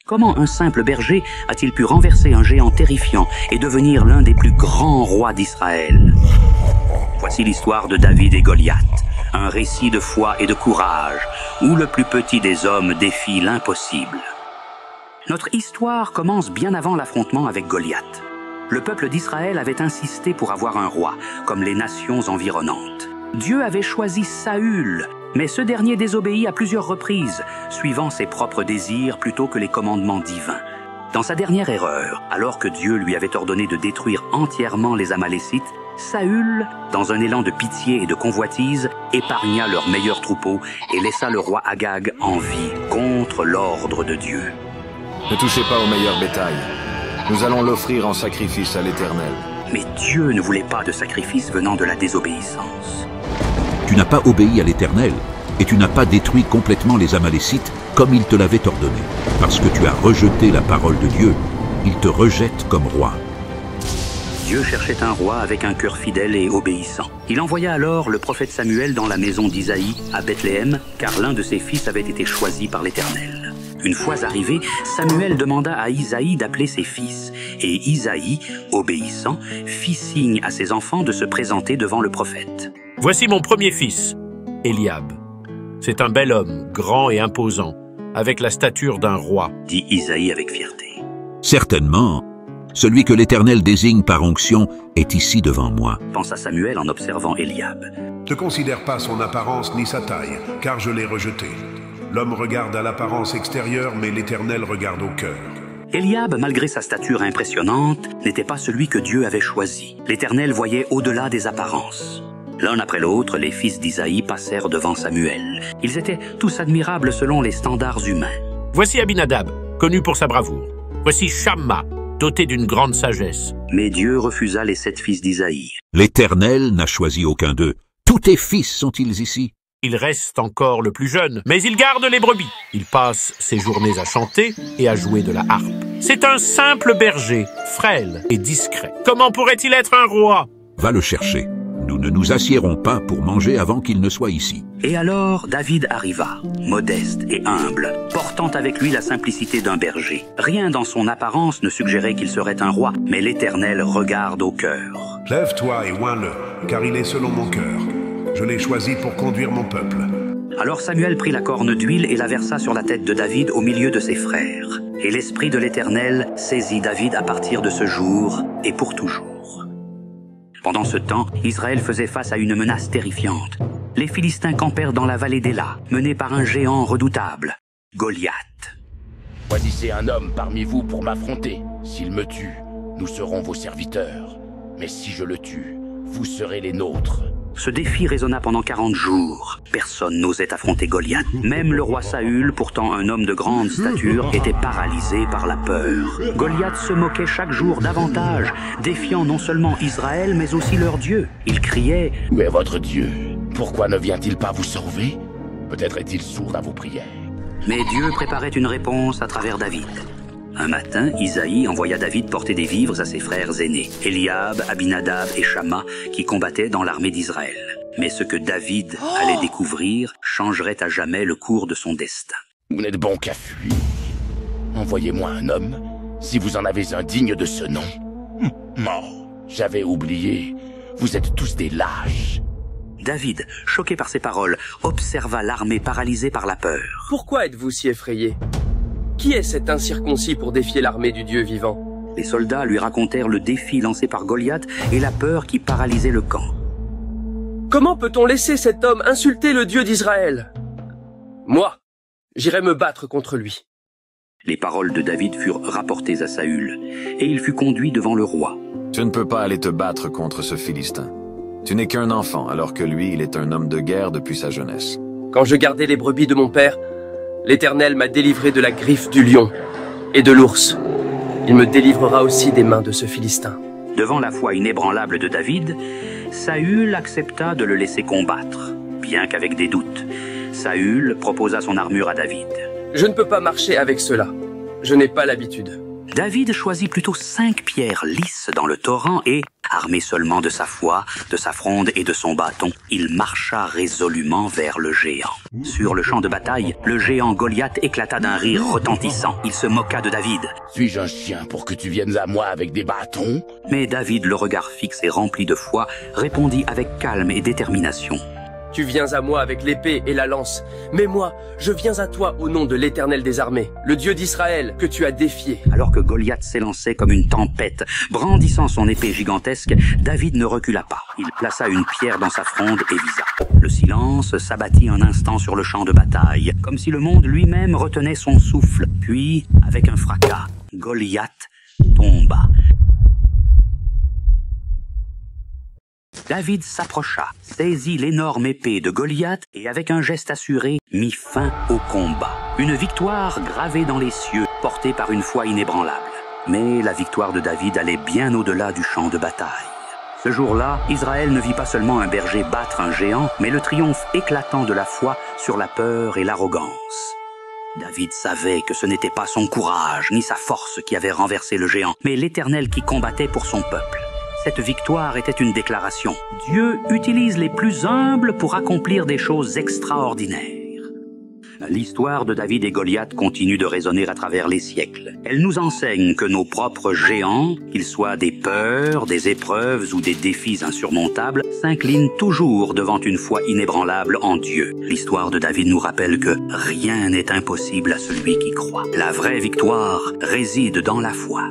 Comment un simple berger a-t-il pu renverser un géant terrifiant et devenir l'un des plus grands rois d'Israël? Voici l'histoire de David et Goliath, un récit de foi et de courage, où le plus petit des hommes défie l'impossible. Notre histoire commence bien avant l'affrontement avec Goliath. Le peuple d'Israël avait insisté pour avoir un roi, comme les nations environnantes. Dieu avait choisi Saül, mais ce dernier désobéit à plusieurs reprises, suivant ses propres désirs plutôt que les commandements divins. Dans sa dernière erreur, alors que Dieu lui avait ordonné de détruire entièrement les Amalécites, Saül, dans un élan de pitié et de convoitise, épargna leur meilleur troupeau et laissa le roi Agag en vie contre l'ordre de Dieu. Ne touchez pas au meilleur bétail. Nous allons l'offrir en sacrifice à l'Éternel. Mais Dieu ne voulait pas de sacrifice venant de la désobéissance. Tu n'as pas obéi à l'Éternel, et tu n'as pas détruit complètement les Amalécites comme il te l'avait ordonné. Parce que tu as rejeté la parole de Dieu, il te rejette comme roi. Dieu cherchait un roi avec un cœur fidèle et obéissant. Il envoya alors le prophète Samuel dans la maison d'Isaïe à Bethléem, car l'un de ses fils avait été choisi par l'Éternel. Une fois arrivé, Samuel demanda à Isaïe d'appeler ses fils, et Isaïe, obéissant, fit signe à ses enfants de se présenter devant le prophète. « Voici mon premier fils, Eliab. C'est un bel homme, grand et imposant, avec la stature d'un roi, dit Isaïe avec fierté. Certainement, celui que l'Éternel désigne par onction est ici devant moi, pensa Samuel en observant Eliab. Ne considère pas son apparence ni sa taille, car je l'ai rejeté. L'homme regarde à l'apparence extérieure, mais l'Éternel regarde au cœur. Eliab, malgré sa stature impressionnante, n'était pas celui que Dieu avait choisi. L'Éternel voyait au-delà des apparences. L'un après l'autre, les fils d'Isaïe passèrent devant Samuel. Ils étaient tous admirables selon les standards humains. Voici Abinadab, connu pour sa bravoure. Voici Shamma, doté d'une grande sagesse. Mais Dieu refusa les 7 fils d'Isaïe. L'Éternel n'a choisi aucun d'eux. Tous tes fils sont-ils ici? Il reste encore le plus jeune, mais il garde les brebis. Il passe ses journées à chanter et à jouer de la harpe. C'est un simple berger, frêle et discret. Comment pourrait-il être un roi? Va le chercher. Nous ne nous assiérons pas pour manger avant qu'il ne soit ici. Et alors David arriva, modeste et humble, portant avec lui la simplicité d'un berger. Rien dans son apparence ne suggérait qu'il serait un roi, mais l'Éternel regarde au cœur. Lève-toi et oins-le, car il est selon mon cœur. Je l'ai choisi pour conduire mon peuple. Alors Samuel prit la corne d'huile et la versa sur la tête de David au milieu de ses frères. Et l'Esprit de l'Éternel saisit David à partir de ce jour et pour toujours. Pendant ce temps, Israël faisait face à une menace terrifiante. Les Philistins campèrent dans la vallée d'Éla, menés par un géant redoutable, Goliath. Choisissez un homme parmi vous pour m'affronter. S'il me tue, nous serons vos serviteurs. Mais si je le tue, vous serez les nôtres. Ce défi résonna pendant 40 jours. Personne n'osait affronter Goliath. Même le roi Saül, pourtant un homme de grande stature, était paralysé par la peur. Goliath se moquait chaque jour davantage, défiant non seulement Israël, mais aussi leur Dieu. Il criait « Où est votre Dieu? Pourquoi ne vient-il pas vous sauver? Peut-être est-il sourd à vos prières. » Mais Dieu préparait une réponse à travers David. Un matin, Isaïe envoya David porter des vivres à ses frères aînés, Eliab, Abinadab et Shamma, qui combattaient dans l'armée d'Israël. Mais ce que David allait découvrir changerait à jamais le cours de son destin. Vous n'êtes bon qu'à fuir. Envoyez-moi un homme, si vous en avez un digne de ce nom. Mort. J'avais oublié. Vous êtes tous des lâches. David, choqué par ces paroles, observa l'armée paralysée par la peur. Pourquoi êtes-vous si effrayé? Qui est cet incirconcis pour défier l'armée du Dieu vivant? Les soldats lui racontèrent le défi lancé par Goliath et la peur qui paralysait le camp. Comment peut-on laisser cet homme insulter le Dieu d'Israël? Moi, j'irai me battre contre lui. Les paroles de David furent rapportées à Saül, et il fut conduit devant le roi. Tu ne peux pas aller te battre contre ce Philistin. Tu n'es qu'un enfant, alors que lui, il est un homme de guerre depuis sa jeunesse. Quand je gardais les brebis de mon père, l'Éternel m'a délivré de la griffe du lion et de l'ours. Il me délivrera aussi des mains de ce Philistin. Devant la foi inébranlable de David, Saül accepta de le laisser combattre, bien qu'avec des doutes. Saül proposa son armure à David. Je ne peux pas marcher avec cela. Je n'ai pas l'habitude. David choisit plutôt 5 pierres lisses dans le torrent et, Armé seulement de sa foi, de sa fronde et de son bâton, il marcha résolument vers le géant. Sur le champ de bataille, le géant Goliath éclata d'un rire retentissant. Il se moqua de David. Suis-je un chien pour que tu viennes à moi avec des bâtons? Mais David, le regard fixe et rempli de foi, répondit avec calme et détermination. Tu viens à moi avec l'épée et la lance, mais moi, je viens à toi au nom de l'Éternel des armées, le Dieu d'Israël que tu as défié. Alors que Goliath s'élançait comme une tempête, brandissant son épée gigantesque, David ne recula pas. Il plaça une pierre dans sa fronde et visa. Le silence s'abattit un instant sur le champ de bataille, comme si le monde lui-même retenait son souffle. Puis, avec un fracas, Goliath tomba. David s'approcha, saisit l'énorme épée de Goliath et avec un geste assuré, mit fin au combat. Une victoire gravée dans les cieux, portée par une foi inébranlable. Mais la victoire de David allait bien au-delà du champ de bataille. Ce jour-là, Israël ne vit pas seulement un berger battre un géant, mais le triomphe éclatant de la foi sur la peur et l'arrogance. David savait que ce n'était pas son courage ni sa force qui avait renversé le géant, mais l'Éternel qui combattait pour son peuple. Cette victoire était une déclaration. Dieu utilise les plus humbles pour accomplir des choses extraordinaires. L'histoire de David et Goliath continue de résonner à travers les siècles. Elle nous enseigne que nos propres géants, qu'ils soient des peurs, des épreuves ou des défis insurmontables, s'inclinent toujours devant une foi inébranlable en Dieu. L'histoire de David nous rappelle que rien n'est impossible à celui qui croit. La vraie victoire réside dans la foi.